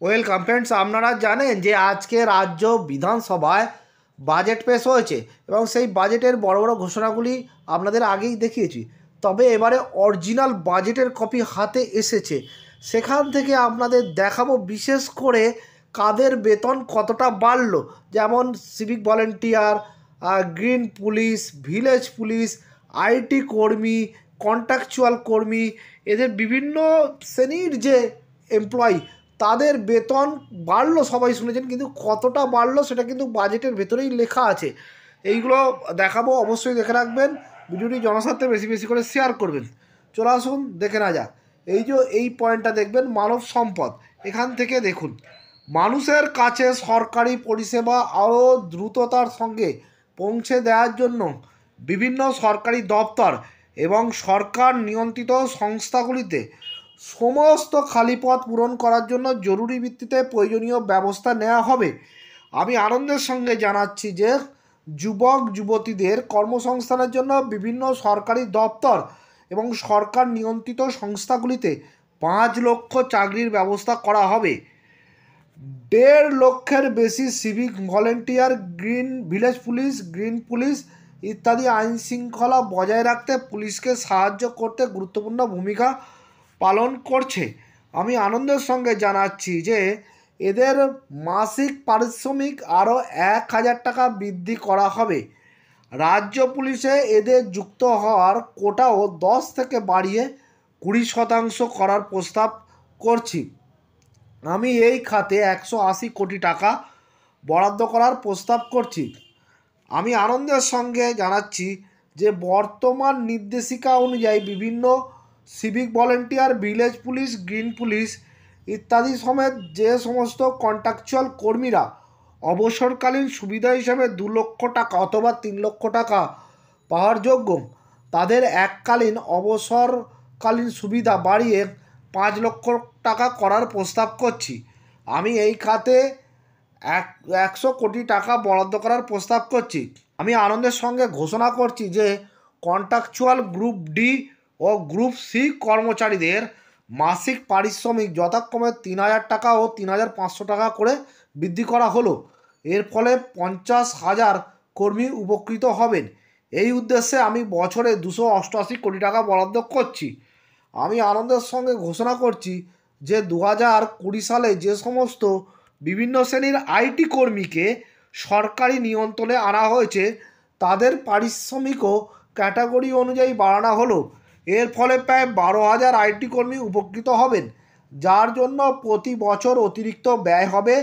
Welcome friends, আপনারা জানেন যে আজকে রাজ্য বিধানসভায় বাজেট পেশ হয়েছে এবং সেই বাজেটের বড় বড় ঘোষণাগুলি আপনাদের আগেই দেখিয়েছি। তবে এবারে অরিজিনাল বাজেটের কপি হাতে এসেছে, সেখান থেকে আপনাদের দেখাবো বিশেষ করে কাদের বেতন কতটা বাড়লো। যেমন civic volunteer, green police, village police, IT কর্মী, কন্ট্রাকচুয়াল কর্মী, এদের বিভিন্ন শ্রেণীর যে এমপ্লয়ি তাদের বেতন বাড়লো, সবাই শুনেছেন, কিন্তু কতটা বাড়লো সেটা কিন্তু বাজেটের ভেতরেই লেখা আছে। এইগুলো দেখাবো, অবশ্যই দেখে রাখবেন। ভিডিওটি জনস্বার্থে বেশি বেশি করে শেয়ার করবেন। চলে আসুন দেখে না যাক। এই পয়েন্টটা দেখবেন, মানব সম্পদ। এখান থেকে দেখুন, মানুষের কাছে সরকারি পরিষেবা আরও দ্রুততার সঙ্গে পৌঁছে দেওয়ার জন্য বিভিন্ন সরকারি দপ্তর এবং সরকার নিয়ন্ত্রিত সংস্থাগুলিতে সমস্ত খালি পদ পূরণ করার জন্য জরুরি ভিত্তিতে প্রয়োজনীয় ব্যবস্থা নেওয়া হবে। আমি আনন্দের সঙ্গে জানাচ্ছি যে যুবক যুবতীদের কর্মসংস্থানের জন্য বিভিন্ন সরকারি দপ্তর এবং সরকার নিয়ন্ত্রিত সংস্থাগুলিতে 5 লক্ষ চাকরির ব্যবস্থা করা হবে। 1.5 লক্ষের বেশি civic volunteer, green village police, green police ইত্যাদি আইন শৃঙ্খলা বজায় রাখতে পুলিশকে সাহায্য করতে গুরুত্বপূর্ণ ভূমিকা পালন করছে। আমি আনন্দের সঙ্গে জানাচ্ছি যে এদের মাসিক পারিশ্রমিক আরও 1000 টাকা বৃদ্ধি করা হবে। রাজ্য পুলিশে এদের যুক্ত হওয়ার কোটাও 10 থেকে বাড়িয়ে 20% করার প্রস্তাব করছি। আমি এই খাতে 180 কোটি টাকা বরাদ্দ করার প্রস্তাব করছি। আমি আনন্দের সঙ্গে জানাচ্ছি যে বর্তমান নির্দেশিকা অনুযায়ী বিভিন্ন civic volunteer, village police, green police ইত্যাদি সমেত যে সমস্ত কন্ট্রাকচুয়াল কর্মীরা অবসরকালীন সুবিধা হিসেবে 2 লক্ষ টাকা অথবা 3 লক্ষ টাকা পাওয়ার যোগ্য, তাদের এককালীন অবসরকালীন সুবিধা বাড়িয়ে 5 লক্ষ টাকা করার প্রস্তাব করছি। আমি এই খাতে 100 কোটি টাকা বরাদ্দ করার প্রস্তাব করছি। আমি আনন্দের সঙ্গে ঘোষণা করছি যে কন্ট্রাকচুয়াল গ্রুপ ডি ও গ্রুপ সি কর্মচারীদের মাসিক পারিশ্রমিক যথাক্রমে 3000 টাকা ও 3500 টাকা করে বৃদ্ধি করা হলো। এর ফলে 50,000 কর্মী উপকৃত হবেন। এই উদ্দেশ্যে আমি বছরে 288 কোটি টাকা বরাদ্দ করছি। আমি আনন্দের সঙ্গে ঘোষণা করছি যে 2020 সালে যে সমস্ত বিভিন্ন শ্রেণীর আইটি কর্মীকে সরকারি নিয়ন্ত্রণে আনা হয়েছে তাদের পারিশ্রমিকও ক্যাটাগরি অনুযায়ী বাড়ানো হলো। এর ফলে প্রায় 12,000 আইটি কর্মী উপকৃত হবেন, যার জন্য প্রতি বছর অতিরিক্ত ব্যয় হবে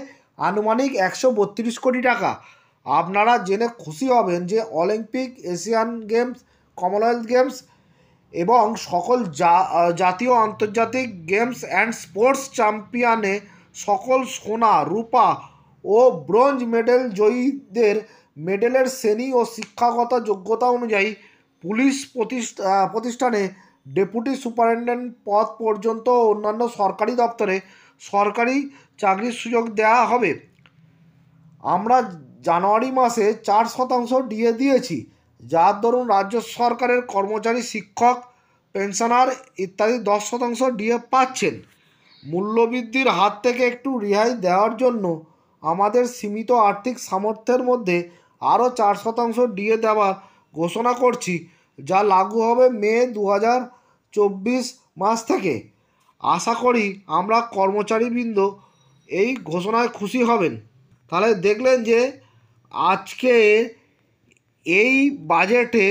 আনুমানিক 132 কোটি টাকা। আপনারা জেনে খুশি হবেন যে Olympic, Asian games, Commonwealth games এবং সকল জাতীয় আন্তর্জাতিক গেমস অ্যান্ড স্পোর্টস চ্যাম্পিয়নে সকল সোনা, রূপা ও ব্রোঞ্জ মেডেল জয়ীদের মেডেলের শ্রেণী ও শিক্ষাগত যোগ্যতা অনুযায়ী পুলিশ প্রতিষ্ঠানে ডেপুটি সুপারিনটেন্ডেন্ট পদ পর্যন্ত অন্যান্য সরকারি দপ্তরে সরকারি চাকরির সুযোগ দেওয়া হবে। আমরা জানুয়ারি মাসে 4% ডিএ দিয়েছি, যার দরুন রাজ্য সরকারের কর্মচারী, শিক্ষক, পেনশনার ইত্যাদি 10% ডিএ পাচ্ছেন। মূল্যবৃদ্ধির হাত থেকে একটু রেহাই দেওয়ার জন্য আমাদের সীমিত আর্থিক সামর্থ্যের মধ্যে আরও 4% ডিএ দেওয়ার ঘোষণা করছি, যা লাগু হবে মে 2024 মাস থেকে। আশা করি আমরা কর্মচারীবৃন্দ এই ঘোষণায় খুশি হবেন। তাহলে দেখলেন যে আজকে এই বাজেটে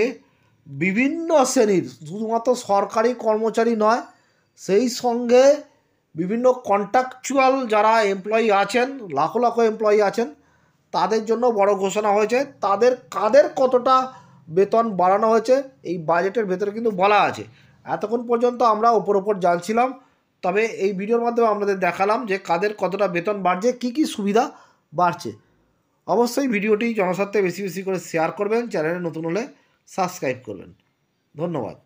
বিভিন্ন শ্রেণীর, শুধুমাত্র সরকারি কর্মচারী নয়, সেই সঙ্গে বিভিন্ন কন্ট্রাকচুয়াল যারা এমপ্লয়ি আছেন, লাখো লাখো এমপ্লয়ি আছেন, তাদের জন্য বড় ঘোষণা হয়েছে। কাদের কতটা বেতন বাড়ানো হয়েছে এই বাজেটের ভেতরে কিন্তু বলা আছে। এতক্ষণ পর্যন্ত আমরা ওপর জানছিলাম, তবে এই ভিডিওর মাধ্যমে আপনাদের দেখালাম যে কাদের কতটা বেতন বাড়ছে, কী কী সুবিধা বাড়ছে। অবশ্যই ভিডিওটি জনস্বার্থে বেশি বেশি করে শেয়ার করবেন, চ্যানেলে নতুন হলে সাবস্ক্রাইব করবেন। ধন্যবাদ।